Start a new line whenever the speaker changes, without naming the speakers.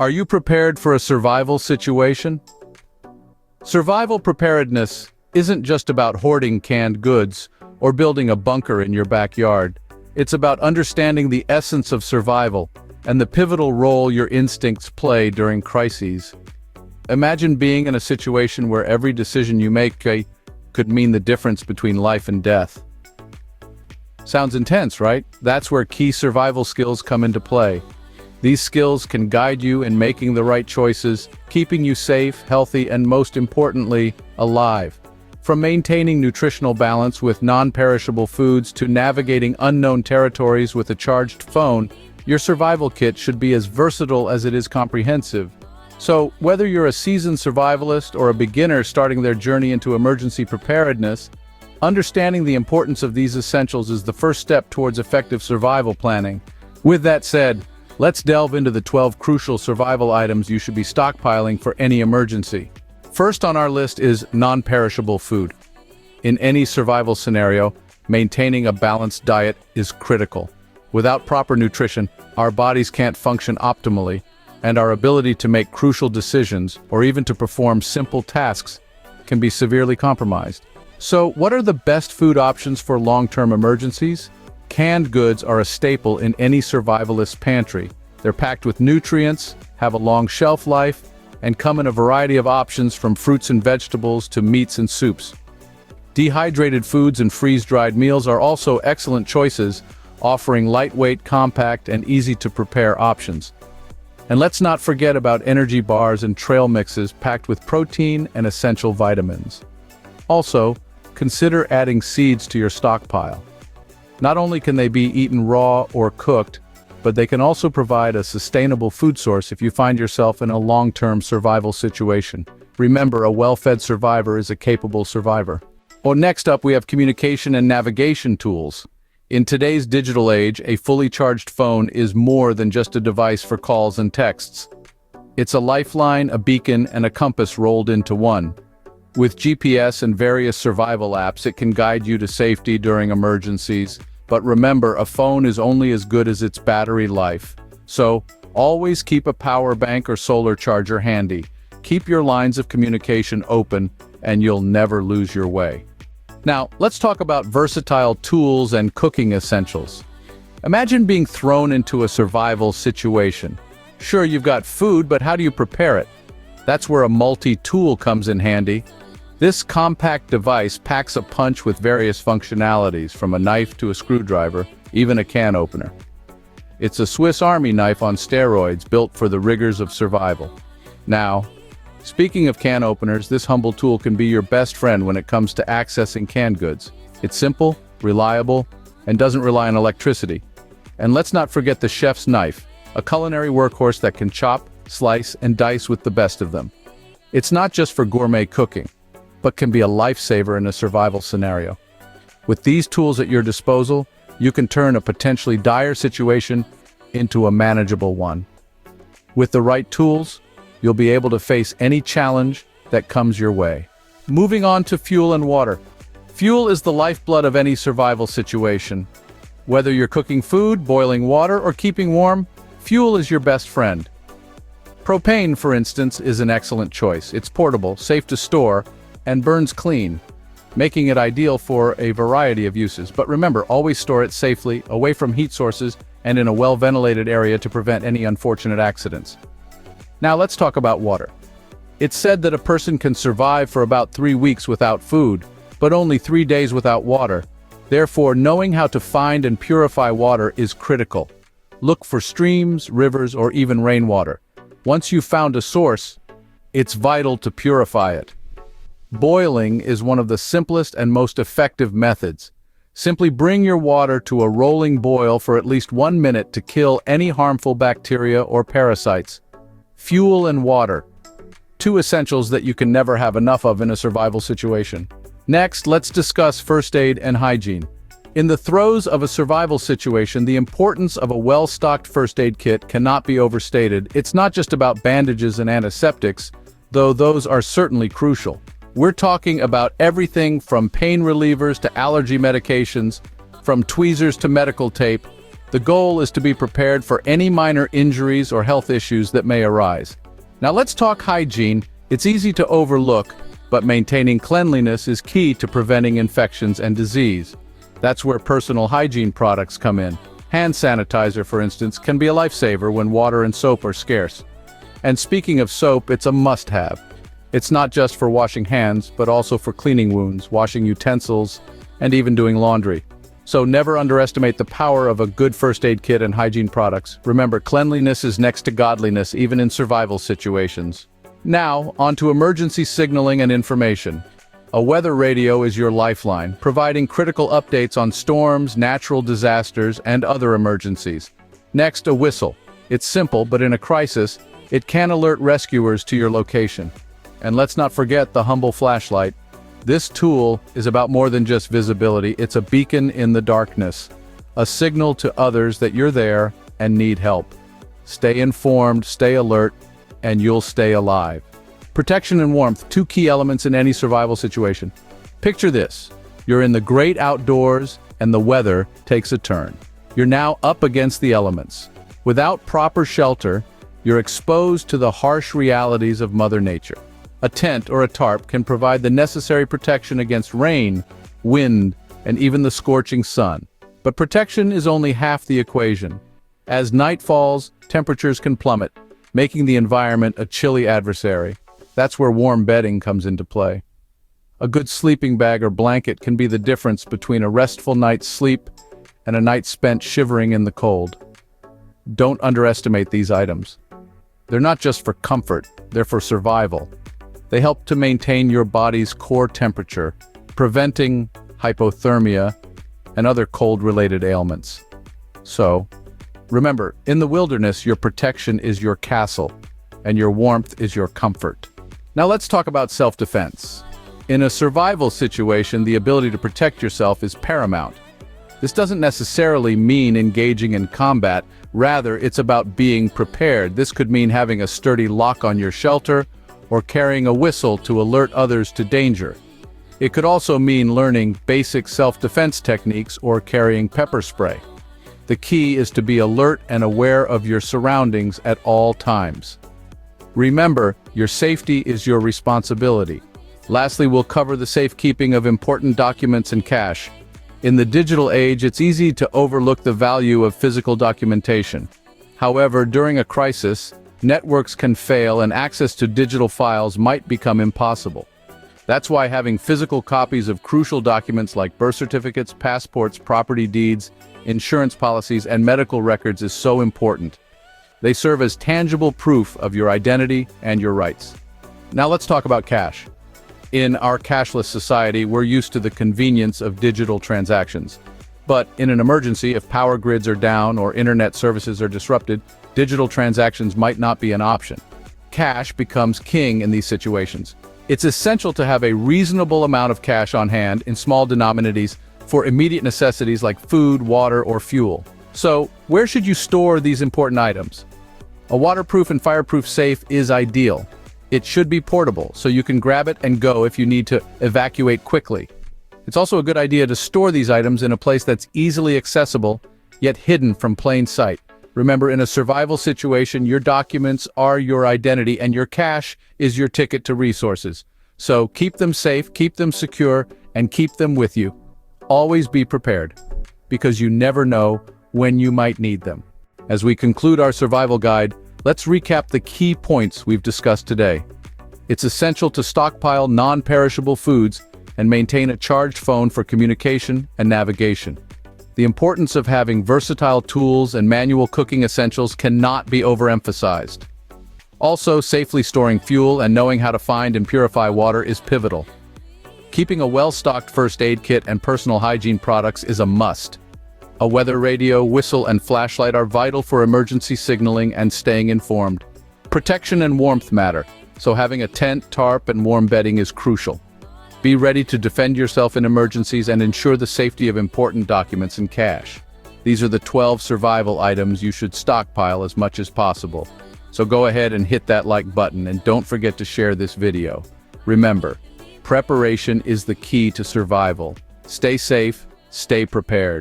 Are you prepared for a survival situation? Survival preparedness isn't just about hoarding canned goods or building a bunker in your backyard. It's about understanding the essence of survival and the pivotal role your instincts play during crises. Imagine being in a situation where every decision you make could mean the difference between life and death. Sounds intense, right? That's where key survival skills come into play. These skills can guide you in making the right choices, keeping you safe, healthy, and most importantly, alive. From maintaining nutritional balance with non-perishable foods to navigating unknown territories with a charged phone, your survival kit should be as versatile as it is comprehensive. So, whether you're a seasoned survivalist or a beginner starting their journey into emergency preparedness, understanding the importance of these essentials is the first step towards effective survival planning. With that said, let's delve into the 12 crucial survival items you should be stockpiling for any emergency. First on our list is non-perishable food. In any survival scenario, maintaining a balanced diet is critical. Without proper nutrition, our bodies can't function optimally, and our ability to make crucial decisions or even to perform simple tasks can be severely compromised. So, what are the best food options for long-term emergencies? Canned goods are a staple in any survivalist's pantry. They're packed with nutrients, have a long shelf life, and come in a variety of options from fruits and vegetables to meats and soups. Dehydrated foods and freeze-dried meals are also excellent choices, offering lightweight, compact, and easy-to-prepare options. And let's not forget about energy bars and trail mixes packed with protein and essential vitamins. Also, consider adding seeds to your stockpile. Not only can they be eaten raw or cooked, but they can also provide a sustainable food source if you find yourself in a long-term survival situation. Remember, a well-fed survivor is a capable survivor. Well, next up, we have communication and navigation tools. In today's digital age, a fully charged phone is more than just a device for calls and texts. It's a lifeline, a beacon, and a compass rolled into one. With GPS and various survival apps, it can guide you to safety during emergencies. But remember, a phone is only as good as its battery life. So, always keep a power bank or solar charger handy. Keep your lines of communication open, and you'll never lose your way. Now, let's talk about versatile tools and cooking essentials. Imagine being thrown into a survival situation. Sure, you've got food, but how do you prepare it? That's where a multi-tool comes in handy. This compact device packs a punch with various functionalities, from a knife to a screwdriver, even a can opener. It's a Swiss Army knife on steroids, built for the rigors of survival. Now, speaking of can openers, this humble tool can be your best friend when it comes to accessing canned goods. It's simple, reliable, and doesn't rely on electricity. And let's not forget the chef's knife, a culinary workhorse that can chop, slice, and dice with the best of them. It's not just for gourmet cooking, but can be a lifesaver in a survival scenario. With these tools at your disposal, you can turn a potentially dire situation into a manageable one. With the right tools, you'll be able to face any challenge that comes your way. Moving on to fuel and water. Fuel is the lifeblood of any survival situation. Whether you're cooking food, boiling water, or keeping warm, fuel is your best friend. Propane, for instance, is an excellent choice. It's portable, safe to store, and burns clean, making it ideal for a variety of uses. But remember, always store it safely, away from heat sources, and in a well-ventilated area to prevent any unfortunate accidents. Now let's talk about water. It's said that a person can survive for about 3 weeks without food, but only 3 days without water. Therefore, knowing how to find and purify water is critical. Look for streams, rivers, or even rainwater. Once you've found a source, it's vital to purify it. Boiling is one of the simplest and most effective methods. Simply bring your water to a rolling boil for at least 1 minute to kill any harmful bacteria or parasites. Fuel and water, two essentials that you can never have enough of in a survival situation. Next, let's discuss first aid and hygiene. In the throes of a survival situation, the importance of a well-stocked first aid kit cannot be overstated. It's not just about bandages and antiseptics, though those are certainly crucial. We're talking about everything from pain relievers to allergy medications, from tweezers to medical tape. The goal is to be prepared for any minor injuries or health issues that may arise. Now let's talk hygiene. It's easy to overlook, but maintaining cleanliness is key to preventing infections and disease. That's where personal hygiene products come in. Hand sanitizer, for instance, can be a lifesaver when water and soap are scarce. And speaking of soap, it's a must-have. It's not just for washing hands, but also for cleaning wounds, washing utensils, and even doing laundry. So never underestimate the power of a good first aid kit and hygiene products. Remember, cleanliness is next to godliness, even in survival situations. Now, on to emergency signaling and information. A weather radio is your lifeline, providing critical updates on storms, natural disasters, and other emergencies. Next, a whistle. It's simple, but in a crisis, it can alert rescuers to your location. And let's not forget the humble flashlight. This tool is about more than just visibility. It's a beacon in the darkness, a signal to others that you're there and need help. Stay informed, stay alert, and you'll stay alive. Protection and warmth, two key elements in any survival situation. Picture this. You're in the great outdoors and the weather takes a turn. You're now up against the elements. Without proper shelter, you're exposed to the harsh realities of Mother Nature. A tent or a tarp can provide the necessary protection against rain, wind, and even the scorching sun. But protection is only half the equation. As night falls, temperatures can plummet, making the environment a chilly adversary. That's where warm bedding comes into play. A good sleeping bag or blanket can be the difference between a restful night's sleep and a night spent shivering in the cold. Don't underestimate these items. They're not just for comfort, they're for survival. They help to maintain your body's core temperature, preventing hypothermia and other cold-related ailments. So, remember, in the wilderness, your protection is your castle, and your warmth is your comfort. Now let's talk about self-defense. In a survival situation, the ability to protect yourself is paramount. This doesn't necessarily mean engaging in combat, rather it's about being prepared. This could mean having a sturdy lock on your shelter, or carrying a whistle to alert others to danger. It could also mean learning basic self-defense techniques or carrying pepper spray. The key is to be alert and aware of your surroundings at all times. Remember, your safety is your responsibility. Lastly, we'll cover the safekeeping of important documents and cash. In the digital age, it's easy to overlook the value of physical documentation. However, during a crisis, networks can fail and access to digital files might become impossible. That's why having physical copies of crucial documents like birth certificates, passports, property deeds, insurance policies, and medical records is so important. They serve as tangible proof of your identity and your rights. Now let's talk about cash. In our cashless society, we're used to the convenience of digital transactions. But in an emergency, if power grids are down or internet services are disrupted, digital transactions might not be an option. Cash becomes king in these situations. It's essential to have a reasonable amount of cash on hand in small denominations for immediate necessities like food, water, or fuel. So, where should you store these important items? A waterproof and fireproof safe is ideal. It should be portable, so you can grab it and go if you need to evacuate quickly. It's also a good idea to store these items in a place that's easily accessible, yet hidden from plain sight. Remember, in a survival situation, your documents are your identity and your cash is your ticket to resources. So keep them safe, keep them secure, and keep them with you. Always be prepared, because you never know when you might need them. As we conclude our survival guide, let's recap the key points we've discussed today. It's essential to stockpile non-perishable foods and maintain a charged phone for communication and navigation. The importance of having versatile tools and manual cooking essentials cannot be overemphasized. Also, safely storing fuel and knowing how to find and purify water is pivotal. Keeping a well-stocked first aid kit and personal hygiene products is a must. A weather radio, whistle, and flashlight are vital for emergency signaling and staying informed. Protection and warmth matter, so having a tent, tarp, and warm bedding is crucial. Be ready to defend yourself in emergencies and ensure the safety of important documents and cash. These are the 12 survival items you should stockpile as much as possible. So go ahead and hit that like button and don't forget to share this video. Remember, preparation is the key to survival. Stay safe, stay prepared.